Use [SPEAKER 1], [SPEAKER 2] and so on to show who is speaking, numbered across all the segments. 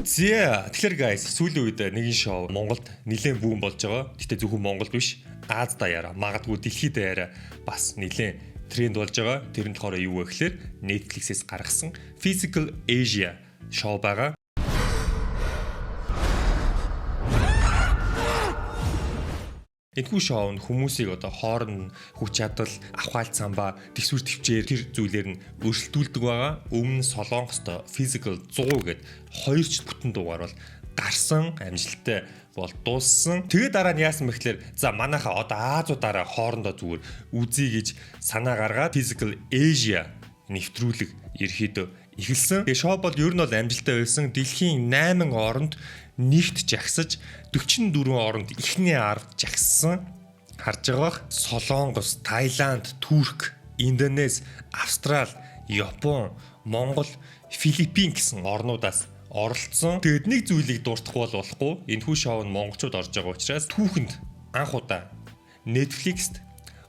[SPEAKER 1] Тэгэхээр guys, сүүлийн үед нэгэн шоу Монголд нэлээд бүүн болж байгаа. Гэтэ зөвхөн Монголд биш, Аз даяараа, магадгүй дэлхийд даяараа бас нэлээд тренд болж байгаа. Тэр нь болохоор юу вэ гэхээр Netflix-ээс гаргасан Physical Asia шоу байгаа. Энэхүү шоунд хүмүүсийг одоо хоорон хүч чадал, авхаал самбаа, төсвөр төвчээр тэр зүйлээр нь өрсөлдүүлдэг байгаа. Өмнө Солонгосто Physical 100 гээд 2 бүтэн дугаар бол гарсан, амжилттай бол дууссан. Тэгээд дараа нь яасан бэ гэхээр за манайхаа одоо Азуудаараа хоорондоо зүгээр үзье гэж санаа гаргаад Physical Asia нэвтрүүлэг ерөөдөө эхэлсэн. Тэгээ шоу бол ер нь бол амжилттай байсан. Дэлхийн 8 оронд нэгт жагсаж 44 оронд ихний 10 жагссан харж байгаа. Солонгос, Таиланд, Турк, Индонез, Австрали, Япон, Монгол, Филиппин гэсэн орнуудаас оролцсон. Тэгэд нэг зүйлийг дуртахгүй болохгүй. Энэхүү шоунд монголчууд орж байгаа учраас түүхэнд анх удаа Netflix-т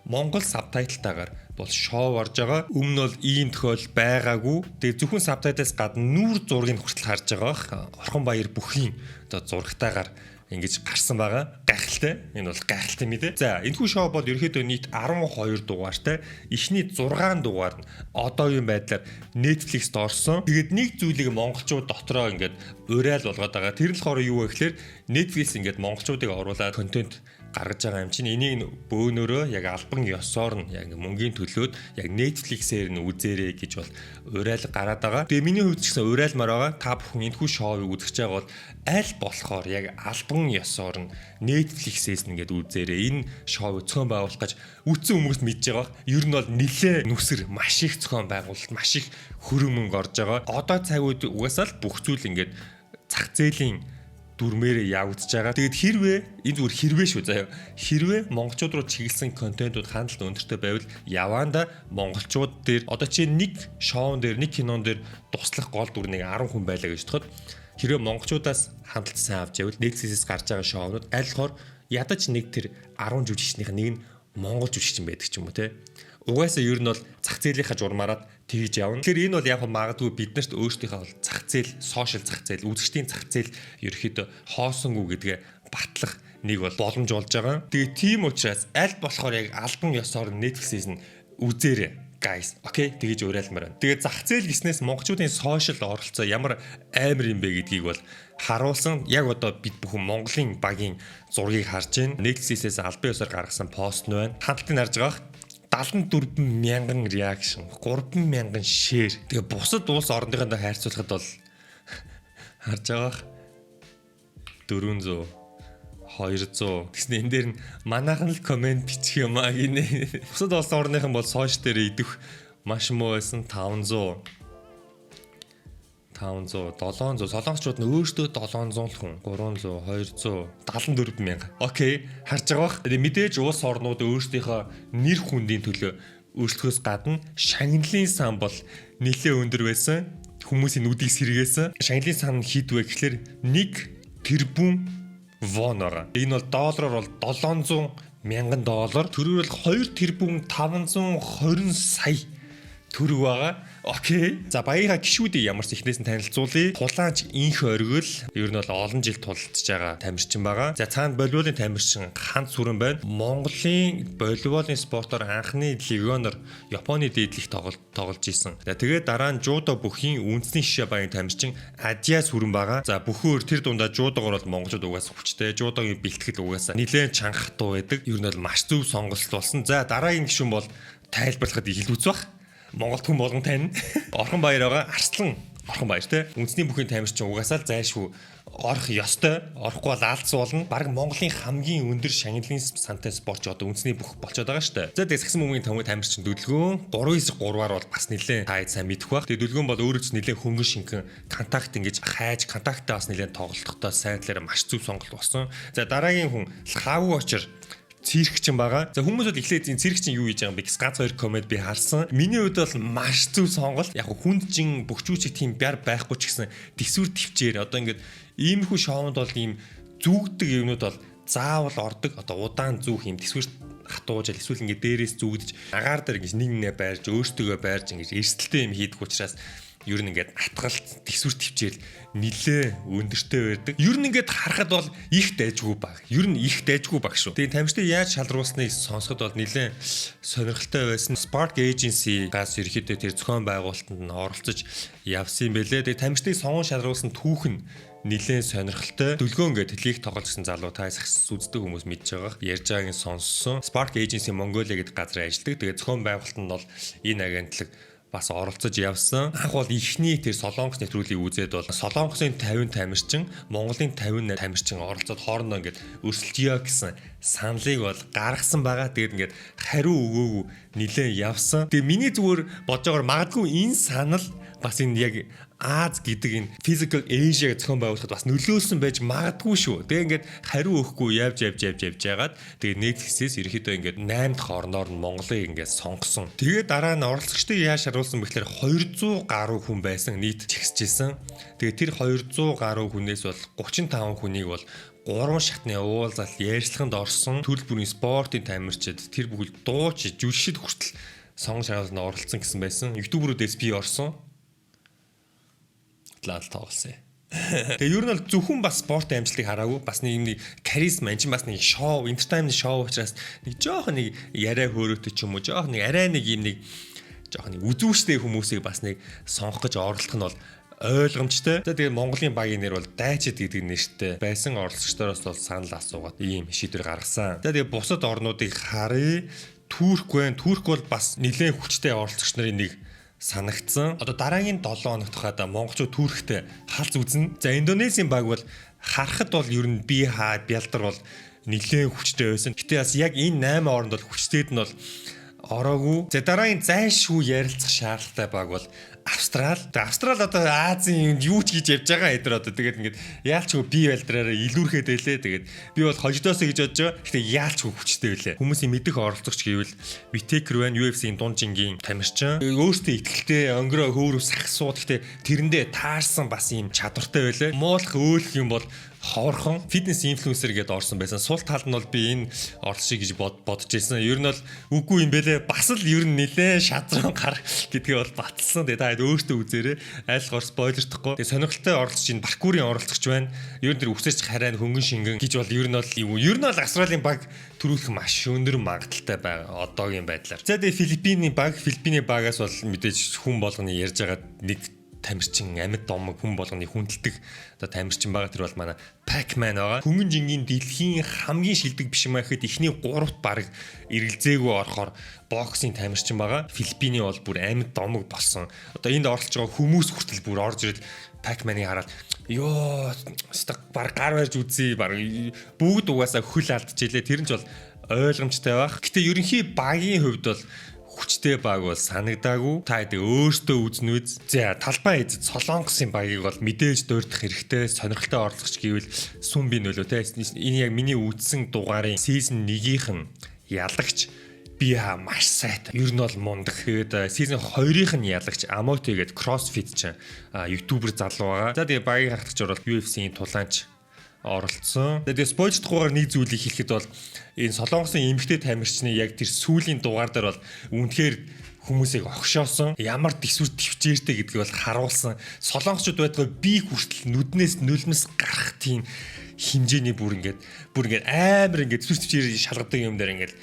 [SPEAKER 1] монгол сабтайтлтайгаар бол шоу орж байгаа. Өмнө нь бол ийм тохиол байгаагүй. Тэгээ зөвхөн сабтайтлаас гадна нүүр зургийг хүртэл харж байгаа. Орхон Баяр бүхийн одоо зурагтайгаар ингэж гарсан байгаа. Гайхалтай. Энэ бол гайхалтай мэдээ. За, энэхүү шоу бол ерөөхдөө нийт 12 дугаартай. Эхний 6 дугаар нь одоогийн байдлаар Netflix-т орсон. Тэгээд нэг зүйлийг монголчууд дотроо ингэж уриал болгоод байгаа. Тэр нь болохоор юу вэ гэхээр Netflix ингэж монголчуудыг оруулаад контент гаргаж байгаа юм чинь энийг бөөнөрөө яг албан ёсоор нь яг мөнгөний төлөөд яг Netflix-ээр нь үзээрэй гэж бол уриал гараад байгаа. Тэгээ миний хувьд ч гэсэн уриалмаар байгаа. Та бүхэн энэхүү шоуыг үзэж байгаа бол аль болохоор яг албан ёсоор нь Netflix-ээс нэгээд үзээрэй. Энэ шоуг зохион байгуулах гэж үтсэн хүмүүс мэдж байгаа. Ер нь бол нэлээ нүсэр маш их зохион байгуулалт, маш их хөрөнгө мөнгө орж байгаа. Одоо цаг үед угаасаа л бүх зүйл ингээд зах зээлийн дүрмээрээ явагдаж байгаа. Тэгэд хэрвээ энэ зүгээр хэрвээ шүү заяа. Хэрвээ монголчууд руу чиглэсэн контентууд хандлт өндөртэй байвал яваанда монголчууд дээр одоо чи нэг шоун дээр нэг кинон дээр туслах гол дүр нэг 10 хүн байлаа гэж бодоход хэрвээ монголчуудаас хандлт сайн авч явал Netflix-ээс гарч байгаа шоунууд аль болохоор ядаж нэг тэр 10 жүжигчнийх нэг нь монгол жүжигчин байдаг ч юм уу те. Угаасаа ер нь бол зах зээлийнхаа журмаараад тэгж явна. Тэгэхээр энэ бол яг магадгүй биднэрт өөрсдийнхөө зах зээл, сошиал зах зээл, үзэгчдийн зах зээл ерөөхдөө хоосонгүй гэдгээ батлах нэг бол боломж болж байгаа. Тэгээ тийм учраас аль болохоор яг албан ёсоор Netflix-ээс нь үзээрэй guys. Окей, тэгэж уриалмаар байна. Тэгээ зах зээл гиснээс монголчуудын сошиал оролцоо ямар амар юм бэ гэдгийг бол харуулсан. Яг одоо бид бүхэн Монголын багийн зургийг харж байна. Netflix-ээс албан ёсоор гаргасан пост нь байна. Хандлтыг харж байгаа 74,000 реакшн, 3,000 шеэр. Тэгээ бусад улс орныхоо хайрцуулахад бол харж байгаа 400, 200. Тэгснэ энэ дээр нь манайхан л комент бичих юм аа гинэ. Бусад улс орныхан бол сошиал дээр идэх маш муу байсан 500, 700. Солонгосчууд нь өөрсдөө 700 хүн, 300, 200, 74,000. Окей, харж байгаа бах. Тэгээ мэдээж улс орнууд өөрсдийнхөө нэр хүндийн төлөө өөрчлөхөөс гадна шагналын сан бол нэлээд өндөр байсан. Хүмүүсийн нүдийг сэргээсэн. Шагналын сан хэд вэ гэхээр 1 тэрбум вон байгаа. Энэ бол доллараар бол 700,000 доллар. Төрөөр бол 2 тэрбум 520 сая төгрөг байгаа. Окей. За баяраа гişүүдийг ямар ч ихнээс нь танилцуулъя. Тулаанч инх оргил ер нь бол олон жил тулалдж байгаа тамирчин байгаа. За цаана волейболын тамирчин Хант Сүрэн байна. Монголын волейболын спортоор анхны легионер Японы дээдлих тоглож исэн. За тэгээд дараа нь жудо бүхийн үндэсний шишээ баян тамирчин Адиа Сүрэн байгаа. За бүхөөр тэр дундаа жудогоор бол монголчууд угаасаа хүчтэй. Жудогийн бэлтгэл угаасаа нэлээд чангахтуу байдаг. Ер нь бол маш зөв сонголт болсон. За дараагийн гишүүн бол тайлбарлахад ихэлдүүц баг. Монголд хүн болгон тань. Орхон Баяр байгаа. Арслан Орхон Баяр те. Үндэсний бүхийн тамирчин угаасаа л зайлшгүй орох ёстой. Орохгүй бол алдс болно. Бараг Монголын хамгийн өндөр шагналын сантай спортч одоо үндэсний бүх болчиход байгаа шүү дээ. За тэгээд сагсан бөмбөгийн тамирчин Дүлгөөн 3-3-аар бол бас нэлээд таад сайн мэдэх бах. Тэгээд Дүлгөөн бол өөрөө ч нэлээд хөнгөн шинхэн контакт ингэж хайж контактаа бас нэлээд тоглолттой сайн талаараа маш зөв сонголт болсон. За дараагийн хүн Хавуу очир циркчин байгаа. За хүмүүс бол эхлээд энэ циркчин юу хийж байгаа юм бэ гэж ганц хоёр комент би харсан. Миний хувьд бол маш зөв сонголт. Яг хүндчин бөхчүүчиг тийм бяр байхгүй ч гэсэн төсвөр төвчээр одоо ингээд иймэрхүү шоунд бол ийм зүгдэг юмнууд бол заавал ордог. Одоо удаан зүүх юм төсвөр хатууж эсвэл ингээд дээрээс зүгдэж агаар дээр ингэж нэг нэ байрж өөртөөгөө байрж ингэж эрсдэлтэй юм хийдэг учраас ер нь ингээд атгалт тэгсүр төвчээр нилээ өндөртэй байдаг. Ер нь ингээд харахад бол их дайжгүй баг. Ер нь их дайжгүй баг шүү. Тэгээ тамирчдыг яаж шалруулсныг сонсоход бол нилээ сонирхолтой байсан. Spark Agency-гаас ерөөхдөө тэр зохион байгуулалтанд нь оролцож явсан юм бэлээ. Тэгээ тамирчдыг сонгон шалруулсан түүх нь нилээн сонирхолтой. Дүлгөөн ингээд лиг тоглож гисэн залуу та сахс үздэг хүмүүс мэдж байгаа. Ярьж байгааг нь сонссон. Spark Agency Mongolia гэдэг газар ажилладаг. Тэгээ зохион байгуулалтанд бол энэ агентлаг бас оролцож явсан. Анх бол ихний тэр Солонгос нэвтрүүлгийг үзээд бол Солонгосын 50 тамирчин, Монголын 50 тамирчин оролцоод хоорондоо ингээд өрсөлдөё гэсэн саналыг бол гаргасан байгаа. Тэгээд ингээд хариу өгөөгүй нилээн явсан. Тэгээ миний зүгээр бодож байгаагаар магадгүй энэ санал бас энэ яг Аз гэдэг энэ physical Asia гэх зохион байгуулахад бас нөлөөлсөн байж магадгүй шүү. Тэгээ ингээд хариу өгөхгүй явж яагаад тэгээ Netflix-ээс ерөөхдөө ингээд 8 дахь орноор нь Монголыг ингээд сонгосон. Тэгээ дараа нь оролцогчдыг яаж шаруулсан бэхлээр 200 гаруй хүн байсан нийт чигсэжсэн. Тэгээ тэр 200 гаруй хүнээс бол 35 хүнийг бол 3 шатны уулзалт ярьцлаганд орсон. Төрөл бүрийн спортын тамирчид тэр бүхэл дууч жүжигчд хүртэл сонгон шалгалтанд оролцсон гэсэн байсан. YouTube-руудээс би орсон. Лал тоглосон. Тэгээ ер нь бол зөвхөн бас спорт амжилтыг хараагүй бас нэг каризма энэ бас нэг шоу, entertainment шоу учраас нэг жоохон нэг яриа хөөрөөтэй ч юм уу жоохон нэг арай нэг юм нэг жоохон нэг үзүүштэй хүмүүсийг бас нэг сонгох гэж оролдох нь бол ойлгомжтой. За тэгээ Монголын багийн нэр бол Дайчид гэдэг нэртэй байсан оролцогчдоос бол санал асуугаад ийм шийдвэр гаргасан. За тэгээ бусад орнуудыг харъя. Турк байна. Турк бол бас нэлээд хүчтэй оролцогч нарын нэг санагдсан. Одоо дараагийн 7 хоногт хаад монголчууд Турктэй халз үзнэ. За Индонезийн баг бол харахад бол ер нь би бялдар бол нэлээд хүчтэй байсан. Гэтэ бас яг энэ 8 оронд бол хүчтэйд нь бол ороогүй. За дараагийн зайлшгүй ярилцах шаардлагатай баг бол Австрал. Австрал одоо Азийн юу ч гэж явж байгаа эдэр одоо тэгээд ингээд яалчгүй би байлдраараа илүүрхэд байлээ. Тэгээд би бол хожидоосоо гэж бодож байгаа. Гэтэ яалчгүй хүчтэй байлээ. Хүмүүсийн мэдих оролцогч гэвэл Whittaker байна, UFC-ийн дунд жингийн тамирчин. Өөртөө ихтгэлтэй өнгөрөө хөөрөв сахсууд. Гэтэ тэрэндээ таарсан бас юм чадвартай байлээ. Муулах өөлөх юм бол ховорхон фитнес инфлюенсер гэдээ орсон байсан. Сул талд нь бол би энэ оролцоё гэж бодож байсан. Ер нь бол үгүй юм бэлээ. Бас л ер нь нилээ шадран гар гэдгээ бол баталсан. Тэгээ та өөртөө үзээрэй. Айлгоор спойлердохгүй. Тэгээ сонирхолтой оролцож энэ паркурын оролцогч байна. Ер нь тэр үсэж хараа хөнгөн шингэн гэж бол ер нь бол Австралийн баг төрүүлэх маш өндөр магадaltaй байгаа одоогийн байдлаар. За тэгээ Филиппиний багаас бол мэдээж хүн болгоны ярьж байгаа нэг тамирчин амьд домог хүн болгоны хүндэлдэг одоо тамирчин байгаа. Тэр бол манай Pac-Man байгаа. Хөнгөн жингийн дэлхийн хамгийн шилдэг биш юм ахэд ихний 3-т баг эргэлзээгүй орохоор боксing тамирчин байгаа. Филиппиний бол бүр амьд домог болсон. Одоо энд оролцож байгаа хүмүүс хүртэл бүр орж ирээд Pac-Man-ыг хараад ёо баг гар барьж үзье баг бүгд угаасаа хөл алдчихжээ. Тэр нь ч бол ойлгомжтой байх. Гэтэ ерөнхий багийн хувьд бол хүчтэй баг бол санагдаагүй. Та хэдий өөртөө үзнэ үз. За талбай эзэд Солонгосын багийг бол мэдээж дуурдах хэрэгтэй. Сонирхолтой оролцогч гэвэл Сүмби нөлөө те. Энэ яг миний үзсэн дугаарын season 1-ийнх нь ялагч би маш сайтай. Ер нь бол мундаг. Тэгээд season 2-ийнх нь ялагч Amote гэдэг CrossFit ч YouTuber залуу байгаа. За тэгээ багийг хатгч орол UFC-ийн тулаанч оролцсон. Тэгээ спойлердохгүйгээр нэг зүйлийг хэлэхэд бол энэ Солонгосын эмэгтэй тамирчны яг тэр сүүлийн дугаар дээр бол үнэхээр хүмүүсийг огшоосон. Ямар төсвөр төвчээртэй гэдгийг бол харуулсан. Солонгосчууд байтугай би хүртэл нүднээс нулимс гарах тийм хэмжээний бүр ингээд амар ингээд төсвөр төвчээр шалгадаг юм дээр ингээд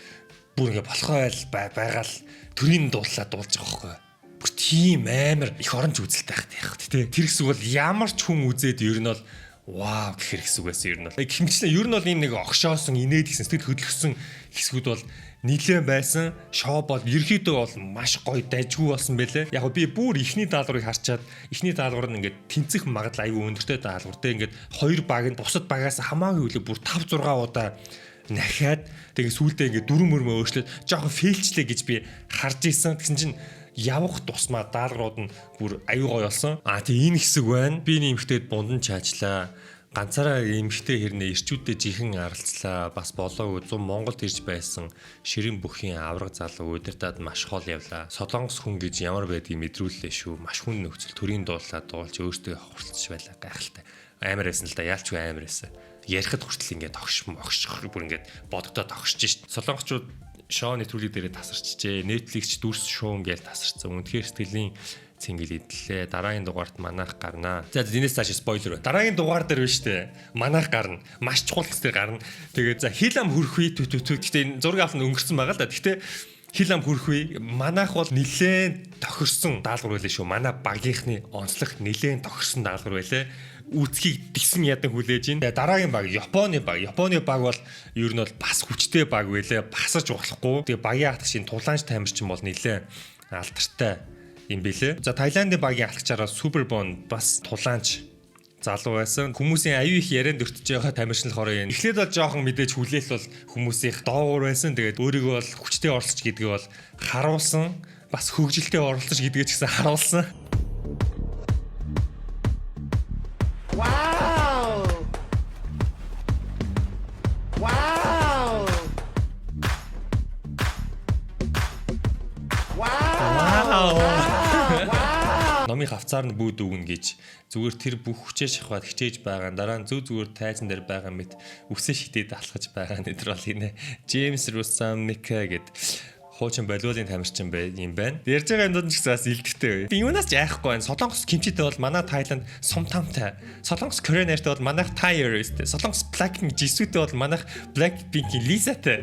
[SPEAKER 1] бүр ингээд болохоо байгаал төрийн дуулаад дуулж байгаа байхгүй. Бүр тийм амар их оронч үзэлтэй байх тийм. Тэр хэсэг бол ямар ч хүн үзээд ер нь бол вау гэх хэсэг байсан ер нь бол. Хэмчлээ ер нь бол энэ нэг огшоосон инээд гэсэн сэтгэл хөдлөсөн хэсгүүд бол нийлэн байсан. Шоу бол ерхийдөө бол маш гоё дайжгүй болсон байлээ. Яг би бүр ихний даалгаврыг харчаад ихний даалгавар нь ингээд тэнцэх магадлал аюу өндөртэй даалгавартай ингээд хоёр баг нь бусад багаас хамаагүй үлээ бүр 5 6 удаа нахиад тэгээ сүүлдээ ингээд дүрм мөрмөө өөрчлөөд жоохон фейлчлээ гэж би харж исэн. Тэгсэн чинь явах тусмаа даалгаврууд нь бүр аюу гоё болсон. Тэгээ энэ хэсэг байна. Би нэмэгтэйд бундан чаачлаа. Ганцаараа эмэгтэй хэрнээ ирчүүдтэй жихэн аралцлаа. Бас болоогүй 100 Монголд ирж байсан ширэн бүхийн авраг залуу удирдаад маш хол явлаа. Солонгос хүн гэж ямар байдгийг мэдрүүллээ шүү. Маш хүн нөхцөл төрийн дуулаад дуулж өөртөө хурцж байлаа гайхалтай. Амар байсан л да. Яалчгүй амар байсан. Ярихад хүртэл ингээд огш бүр ингээд бодогдоод огшиж шít. Солонгосчууд шоу нэвтрүүлэг дээрээ тасарчжээ. Netflix дүрс шоу ингээл тасарсан. Үнэхээр сэтгэлийн цэнгэл идлээ. Дараагийн дугаарт манайх гарнаа. За энэс цааш спойлер байна. Дараагийн дугаар дээр биш үү? Манайх гарна. Маш чухал хэсгээр гарна. Тэгээд за хил ам хөрөх үе гэхдээ энэ зураг авах нь өнгөрсөн байгаа л да. Гэхдээ хил ам хөрөх үе манайх бол нилээн тохирсон даалгавар байлээ шүү. Манай багийнхны онцлог нилээн тохирсон даалгавар байлээ. Үүсгийг тэгсэн ядан хүлээж ин. Дараагийн баг Японы баг. Японы баг бол ер нь бол бас хүчтэй баг байлээ. Басарч болохгүй. Тэгээ багийн хатагч энэ тулаанч тамирчин бол нилээн алдартай юм бэлээ. За Таиландын багийн алхачаараа Супербон бас тулаанч залуу байсан. Хүмүүсийн аюу их ярианд өртөж байгаа тамирчин болохоор юм. Эхлээд бол жоохон мэдээж хүлээлт бол хүмүүсийн доогуур байсан. Тэгээд өөрийгөө бол хүчтэй оролцож гэдгээ бол харуулсан. Бас хөгжилтэй оролцож гэдгээ ч гэсэн харуулсан. Номын хавцаар нь бүү дүүгнэ гэж зүгээр тэр бүх хүчээ шахаад хичээж байгаа. Дараа нь зүгээр тайзан дээр байгаа мэт үсээ шидэд алхаж байгаа нэтэр бол энэ Джеймс Русамника гэд хуучин болиолын тамирчин юм байна. Ярьж байгаа юмуд ч гэсэн бас илтгэвтэй. Би юунаас ч айхгүй байна. Солонгос кимчитэй бол манай Тайланд сумтамтай. Солонгос Korean нартай бол манайх Tyreist. Солонгос Blackpink Jisoo-тэй бол манайх Blackpink-ийн Lisa-тай.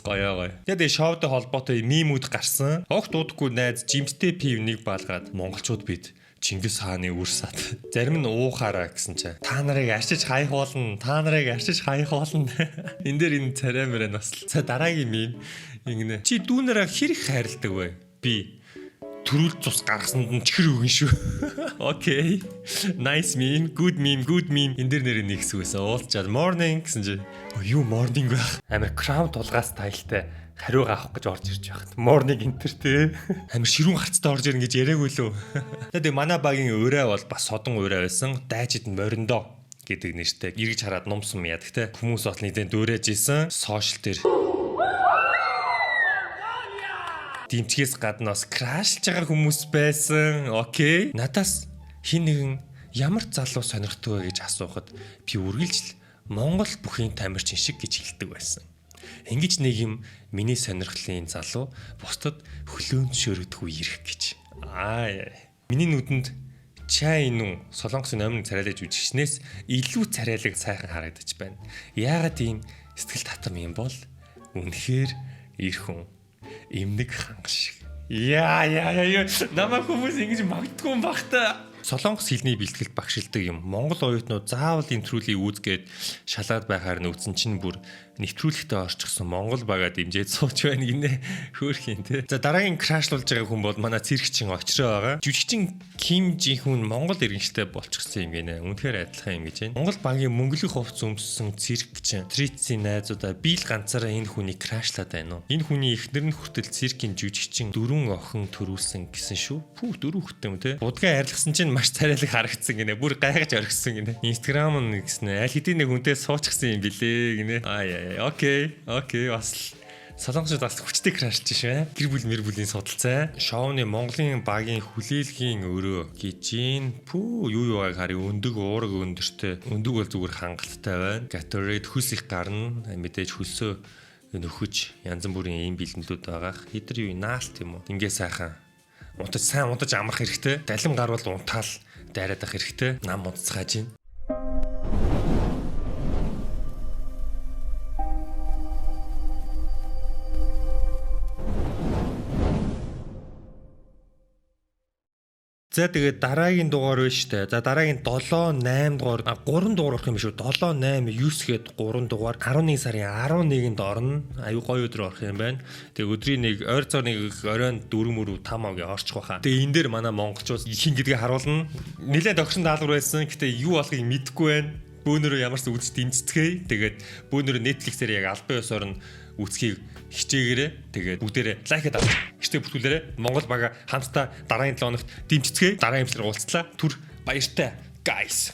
[SPEAKER 1] Гоё. Тэгээд шоутой холбоотой мимүүд гарсан. Огт удахгүй найз Jimтэй P1-ийг баалгаад монголчууд бид Чингис хааны үрсад зарим нь уухаараа гэсэн чинь та нарыг арчиж хаях болно. Энэ дээр энэ царай мөрөө нас. За дараагийн мим ингэнэ. Чи дүүнэрээ хэрэг хайрладаг вэ? Би төрүүл цус гаргасанд нь чихэр өгөн шүү. Окей. Nice meme, good meme. Энэ дээр нэр нэг хэсэг байсан. Уулзчаад morning гэсэн чи юу morning байх? Амар crown тулгаас тайлтай хариу авах гэж орж ирж байхад morning enter те амир ширүүн гарцтай орж ирнэ гэж яриаггүй лөө. Тэгээд манай багийн өрөө бол бас содон өрөө байсан. Дайчид моріндоо гэдэг нэртэй эргэж хараад нумсан яадаг те. Хүмүүс бол нэгэн дөөрэж исэн. Сошиал дээр дэмчгээс гадна бас крашлж байгаа хүмүүс байсан. Окей. Надаас хин нэгэн ямар залуу сонирхдаг вэ гэж асуухад би үргэлжл Монгол бүхийн тамирчин шиг гэж хэлдэг байсан. Ингэж нэг юм миний сонирхлын залуу бусдад хөлөөншөөрөгдөхүй ирэх гэж. Миний нүдэнд чай нүн солонгосын номын царайлаж үжигчнээс илүү царайлаг сайхан харагдаж байна. Яагаад ийм сэтгэл татам юм бол үнэхээр ир хүн эмнэг ханга шиг. Намайг хүмүүс ингэж магтгүй юм багтаа. Солонгос хэлний бэлтгэлд багшилдаг юм. Монгол оюутнууд заавал нэвтрүүлгийг үзгээд шалгаад байхаар нүүцэн чинь бүр нэвтрүүлэгтээ орчихсон Монгол багаа дэмжиж сууж байна гинэ. Хөөрхийн те. За дараагийн крашлуулж байгаа хүн бол манай цэрэгчин очроо байгаа. Жүжигчин Ким Жи Хүн Монгол иргэнштэй болчихсон юм гинэ. Үнэхээр адилхан юм гэж байна. Монгол багийн мөнгөлөх хувцас өмссөн цэрэгчин Трицийн найзуудаа би л ганцаараа энэ хүнийг крашлаад байна уу? Энэ хүний эхнэр нь хүртэл циркийн жүжигчин 4 охин төрүүлсэн гэсэн шүү. 4 хүттэм те. Будгаа арилгасан чинь маш царайлаг харагдсан гинэ. Бүр гайхаж орхисон гинэ. Instagram нь гэснэ аль хэдийн нэг хүнтэй суучихсан юм билээ гинэ. Окей. Бас солонгосууд бас хүчтэй крашлж швэ. Гэр бүл мэр бүлийн судалцаа. Шоуны Монголын багийн хүлээлгийн өрөө гэж юу байгааг харъя. Өндөг уураг өндөртэй. Өндөг бол зүгээр хангалттай байна. Gatorade хөлс их гарна. Мэдээж хөлсөө нөхөж янз бүрийн ийм бэлэнлүүд байгаа. Хидэр юу наалт юм уу? Ингээ сайхан сайн унтаж амрах хэрэгтэй. Далим гарвал унтаал дайраад ах хэрэгтэй. Нам унтцгааж байна. За тэгээд дараагийн дугаар байна штэ. За дараагийн 7, 8 дугаар 3 дугаар орох юм шүү. 7, 8, 9 гээд 3 дугаар 11 сарын 11-нд орно. Аюу гоё өдөр орох юм байна. Тэгээд өдрийн нэг ойр цар нэг оройн 4 мөрөв 5 авгийн орчих واخа. Тэгээд энэ дээр манай монголчууд хин гэдгийг харуулна. Нилээд огшин даалгавар байсан. Гэтэ юу болохыг мэдэхгүй байна. Бөөнөрөө ямарс үзэж дэмжцгээе. Тэгээд бөөнөрөө Netflix-ээр яг албан ёсоор нь үзхийг хичээгээрээ тэгээд бүгдээрээ лайкад авах. Хэвчээ бүтгүүлээрээ Монгол бага хамтдаа дараагийн 7 хоногт дэмжицгээе. Дараагийн эмчээр уулзлаа. Түр баяртай guys.